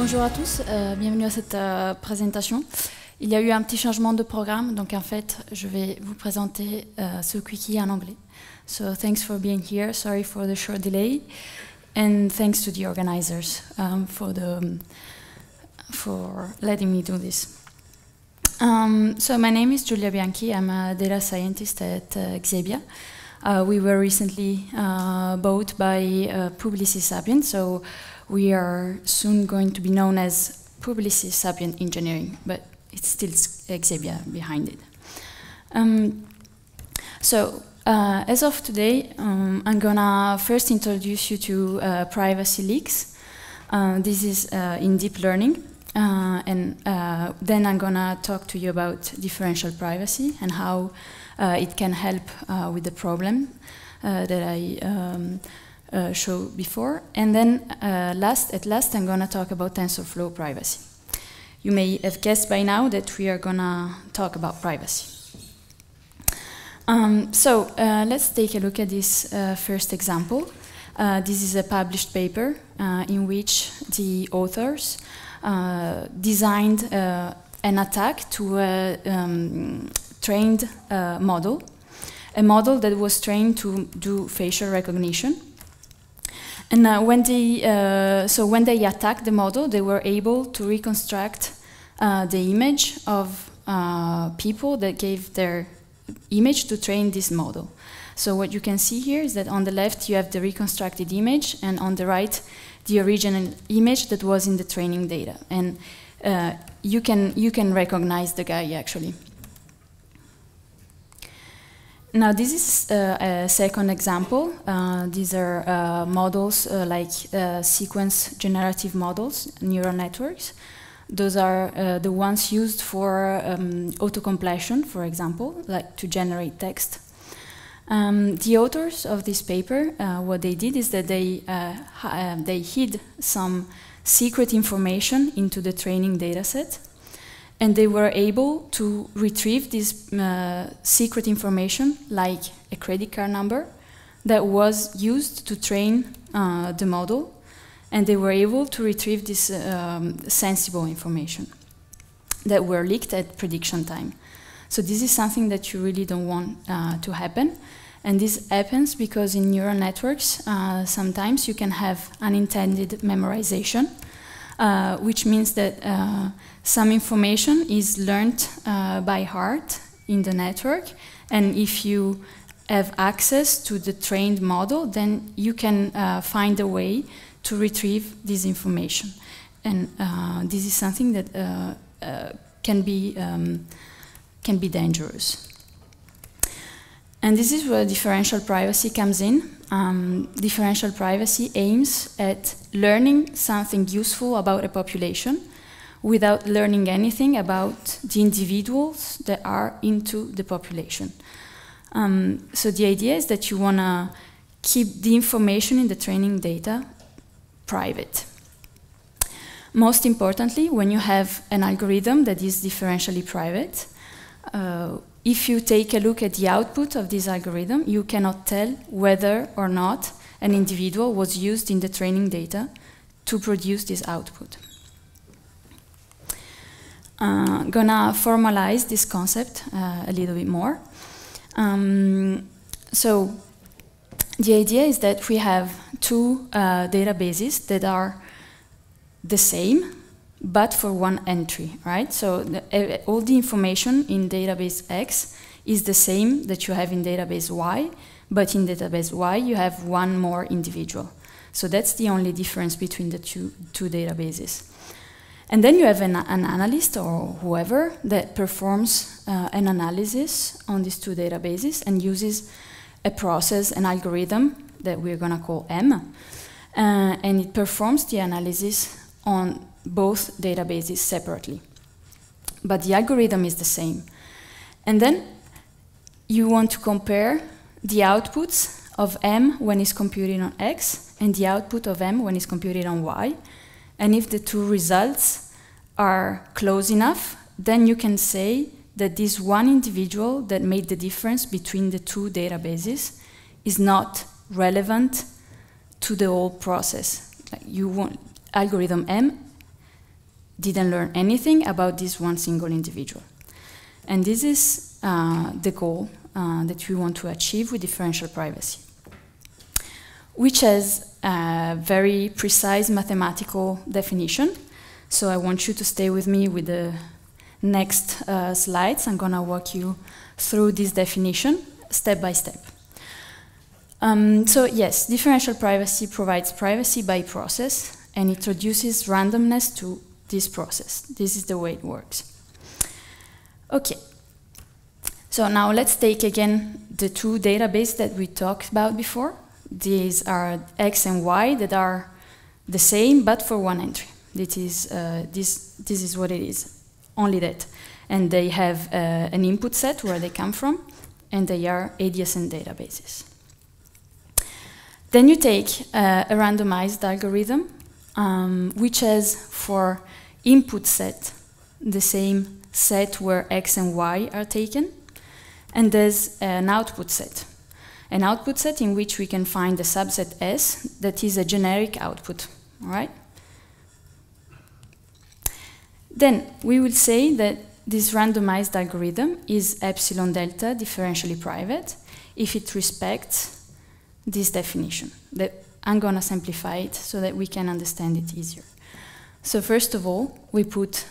Bonjour à tous, bienvenue à cette présentation. Il y a eu un petit changement de programme, donc en fait, je vais vous présenter ce quickie en anglais. So thanks for being here, sorry for the short delay, and thanks to the organizers for letting me do this. So my name is Giulia Bianchi, I'm a data scientist at Xebia. We were recently bought by Publicis Sapient, so we are soon going to be known as Publicis Sapient Engineering, but it's still Xebia behind it. As of today, I'm gonna first introduce you to privacy leaks. This is in deep learning, and then I'm gonna talk to you about differential privacy and how it can help with the problem that I showed before. And then at last, I'm gonna talk about TensorFlow privacy. You may have guessed by now that we are gonna talk about privacy. Let's take a look at this first example. This is a published paper in which the authors designed an attack to a trained model, a model that was trained to do facial recognition. And when they attacked the model, they were able to reconstruct the image of people that gave their image to train this model. So what you can see here is that on the left you have the reconstructed image, and on the right the original image that was in the training data. And you can recognize the guy actually. Now this is a second example. These are models like sequence generative models, neural networks. Those are the ones used for autocompletion, for example, like to generate text. The authors of this paper, what they did is that they hid some secret information into the training data set, and they were able to retrieve this secret information, like a credit card number, that was used to train the model, and they were able to retrieve this sensible information that were leaked at prediction time. So this is something that you really don't want to happen, and this happens because in neural networks sometimes you can have unintended memorization, which means that some information is learned by heart in the network, and if you have access to the trained model, then you can find a way to retrieve this information. And this is something that can be dangerous. And this is where differential privacy comes in. Differential privacy aims at learning something useful about a population without learning anything about the individuals that are into the population. So the idea is that you want to keep the information in the training data private. Most importantly, when you have an algorithm that is differentially private, if you take a look at the output of this algorithm, you cannot tell whether or not an individual was used in the training data to produce this output. I'm gonna formalize this concept a little bit more. So the idea is that we have two databases that are the same, but for one entry, right? So all the information in database X is the same that you have in database Y, but in database Y you have one more individual. So that's the only difference between the two databases. And then you have an analyst or whoever that performs an analysis on these two databases and uses a process, an algorithm that we're gonna call M, and it performs the analysis on both databases separately. But the algorithm is the same. And then you want to compare the outputs of M when it's computed on X and the output of M when it's computed on Y. And if the two results are close enough, then you can say that this one individual that made the difference between the two databases is not relevant to the whole process. Like you want algorithm M didn't learn anything about this one single individual. And this is the goal that we want to achieve with differential privacy, which has a very precise mathematical definition. So I want you to stay with me with the next slides. I'm going to walk you through this definition step by step. So yes, differential privacy provides privacy by process and introduces randomness to this process. This is the way it works. Okay, so now let's take again the two databases that we talked about before. These are X and Y that are the same but for one entry. This is what it is, only that. And they have an input set where they come from, and they are adjacent databases. Then you take a randomized algorithm, which has for input set the same set where X and Y are taken, and there's an output set. An output set in which we can find the subset S that is a generic output, all right? Then we will say that this randomized algorithm is epsilon delta differentially private if it respects this definition. I'm going to simplify it so that we can understand it easier. So first of all, we put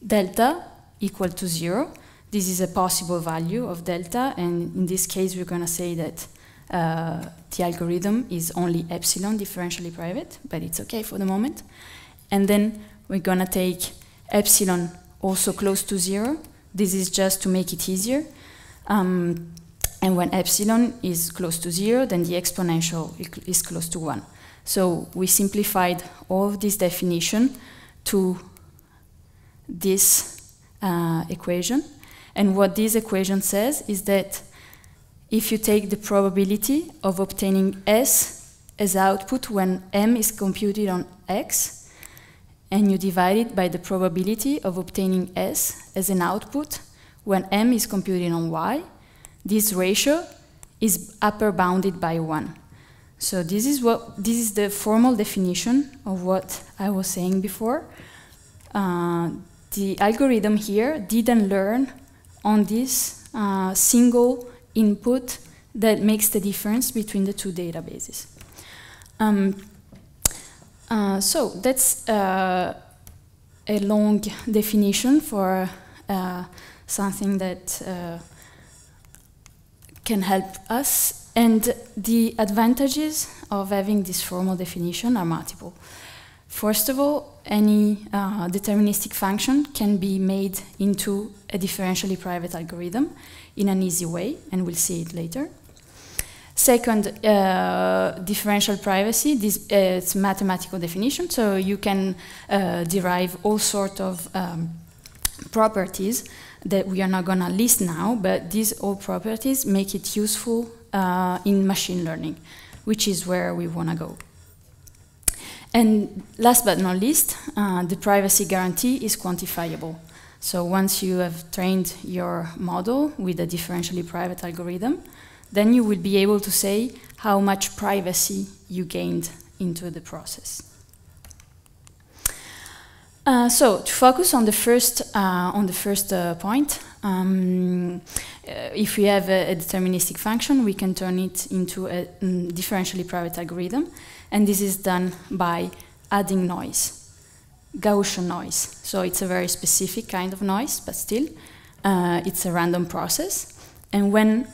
delta equal to 0. This is a possible value of delta, and in this case we're going to say that the algorithm is only epsilon differentially private, but it's okay for the moment. And then we're going to take epsilon also close to 0. This is just to make it easier. And when epsilon is close to 0, then the exponential is close to 1. So we simplified all of this definition to this equation. And what this equation says is that if you take the probability of obtaining S as output when M is computed on X, and you divide it by the probability of obtaining S as an output when M is computed on Y, this ratio is upper bounded by 1. So this is the formal definition of what I was saying before. The algorithm here didn't learn on this single input that makes the difference between the two databases. So that's a long definition for something that can help us, and the advantages of having this formal definition are multiple. First of all, any deterministic function can be made into a differentially private algorithm in an easy way, and we'll see it later. Second, differential privacy, it's a mathematical definition, so you can derive all sorts of properties that we are not going to list now, but these all properties make it useful in machine learning, which is where we want to go. And last but not least, the privacy guarantee is quantifiable. So once you have trained your model with a differentially private algorithm, then you will be able to say how much privacy you gained into the process. So to focus on the first point, if we have a deterministic function, we can turn it into a differentially private algorithm, and this is done by adding noise, Gaussian noise. So it's a very specific kind of noise, but still, it's a random process. And when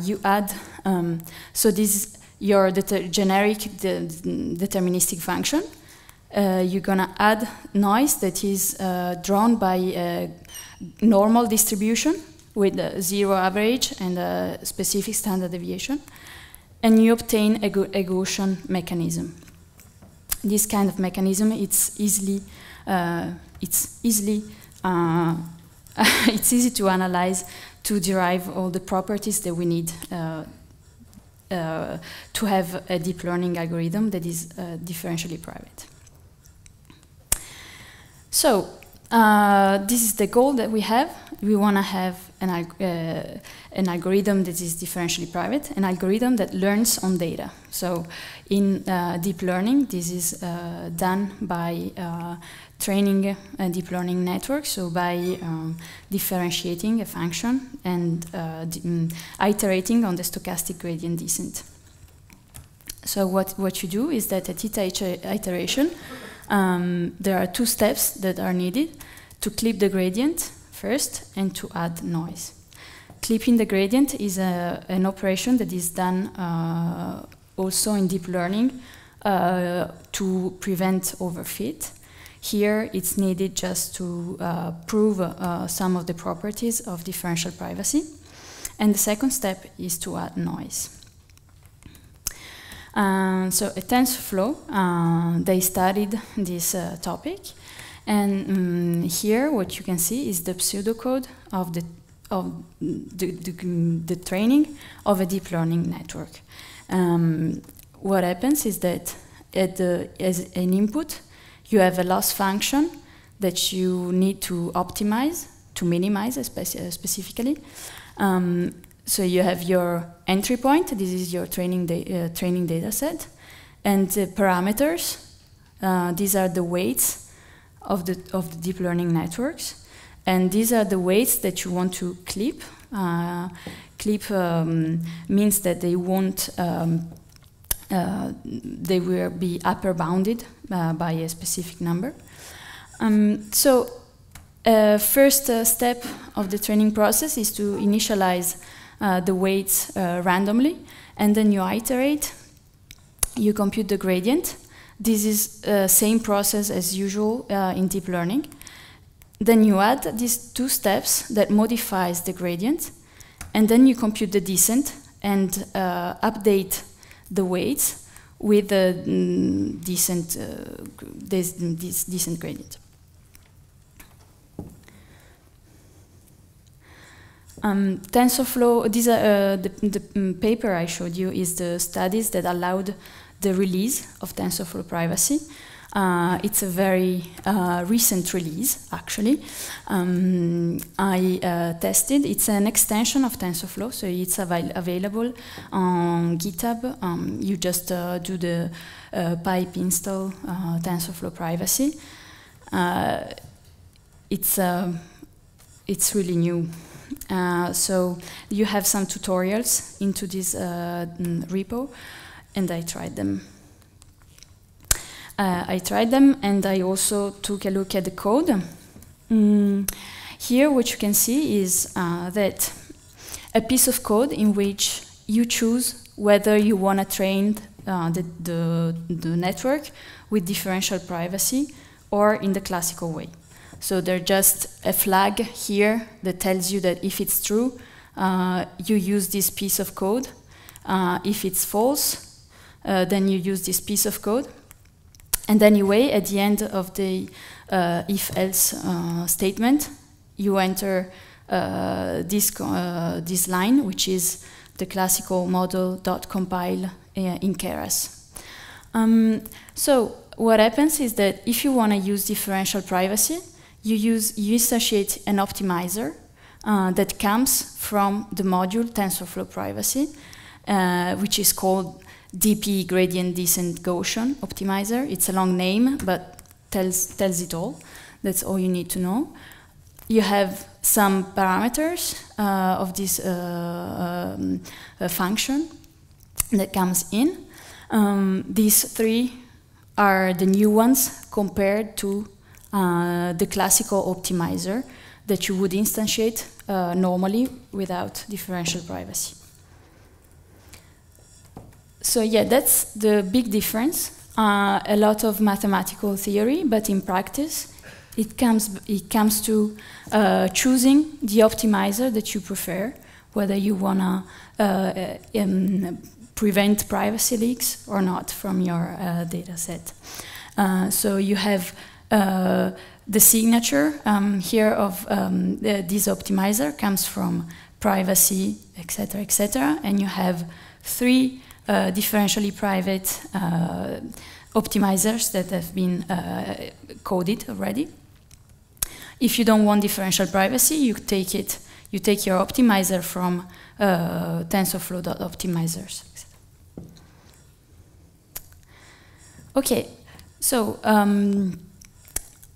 you add, so this is your generic deterministic function, you're going to add noise that is drawn by a normal distribution with a 0 average and a specific standard deviation, and you obtain a Gaussian mechanism. This kind of mechanism, it's easy to analyze to derive all the properties that we need to have a deep learning algorithm that is differentially private. So this is the goal that we have. We want to have an algorithm that is differentially private, an algorithm that learns on data. So in deep learning, this is done by training a deep learning network, so by differentiating a function and iterating on the stochastic gradient descent. So what you do is that at each iteration, there are two steps that are needed: to clip the gradient first and to add noise. Clipping the gradient is an operation that is done also in deep learning to prevent overfit. Here it's needed just to prove some of the properties of differential privacy. And the second step is to add noise. So at TensorFlow, they studied this topic, and here what you can see is the pseudocode of the training of a deep learning network. What happens is that as an input, you have a loss function that you need to optimize, to minimize specifically. So you have your entry point, this is your training data set, and the parameters, these are the weights of the deep learning networks, and these are the weights that you want to clip. Clip means that they won't, they will be upper bounded by a specific number. So first step of the training process is to initialize the weights randomly, and then you iterate, you compute the gradient. This is the same process as usual in deep learning. Then you add these two steps that modifies the gradient, and then you compute the descent and update the weights with the descent, this descent gradient. TensorFlow, the paper I showed you is the studies that allowed the release of TensorFlow privacy. It's a very recent release, actually. I tested, it's an extension of TensorFlow, so it's available on GitHub. You just do the pipe install TensorFlow privacy. It's really new. So you have some tutorials into this repo, and I tried them. And I also took a look at the code. Here what you can see is that a piece of code in which you choose whether you want to train the network with differential privacy or in the classical way. So there's just a flag here that tells you that if it's true, you use this piece of code. If it's false, then you use this piece of code. And anyway, at the end of the if-else statement, you enter this line, which is the classical model.compile in Keras. So what happens is that if you want to use differential privacy, you instantiate an optimizer that comes from the module TensorFlow privacy, which is called DP gradient descent Gaussian optimizer. It's a long name, but tells it all. That's all you need to know. You have some parameters of this function that comes in. These three are the new ones compared to the classical optimizer that you would instantiate normally without differential privacy. So yeah, that's the big difference. A lot of mathematical theory, but in practice, it comes to choosing the optimizer that you prefer, whether you wanna prevent privacy leaks or not from your data set. So you have the signature here of this optimizer comes from privacy, etc., and you have three differentially private optimizers that have been coded already. If you don't want differential privacy, you take your optimizer from TensorFlow.optimizers. Okay, so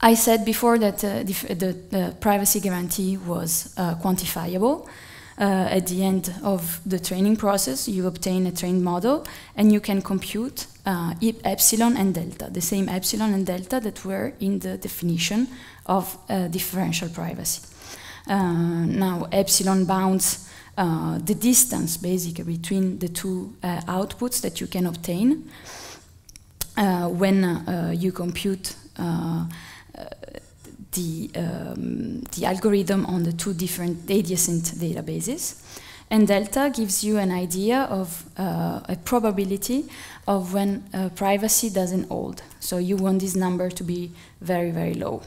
I said before that the privacy guarantee was quantifiable. At the end of the training process, you obtain a trained model, and you can compute epsilon and delta, the same epsilon and delta that were in the definition of differential privacy. Now, epsilon bounds the distance, basically, between the two outputs that you can obtain when you compute the algorithm on the two different adjacent databases. And delta gives you an idea of a probability of when privacy doesn't hold. So you want this number to be very, very low.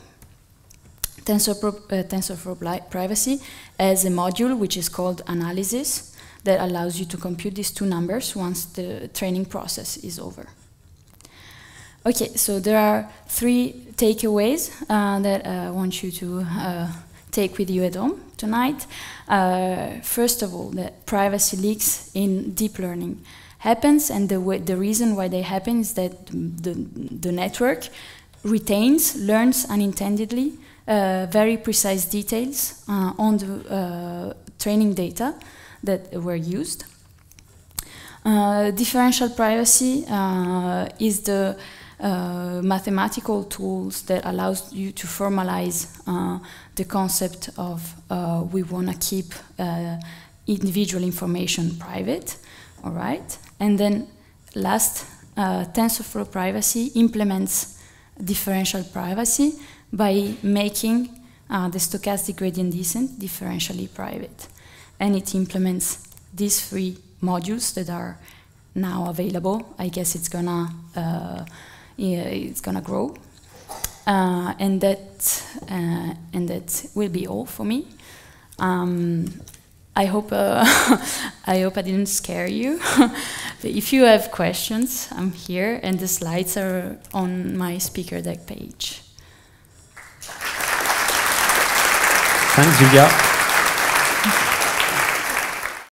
TensorFlow privacy has a module which is called analysis that allows you to compute these two numbers once the training process is over. Okay, so there are 3 takeaways that I want you to take with you at home tonight. First of all, that privacy leaks in deep learning happens, and the reason why they happen is that the network learns unintendedly very precise details on the training data that were used. Differential privacy is the mathematical tools that allows you to formalize the concept of we want to keep individual information private, all right? And then last, TensorFlow privacy implements differential privacy by making the stochastic gradient descent differentially private. And it implements these 3 modules that are now available. I guess it's gonna grow, and that will be all for me. I hope I didn't scare you. If you have questions, I'm here, and the slides are on my speaker deck page. Thanks, Julia.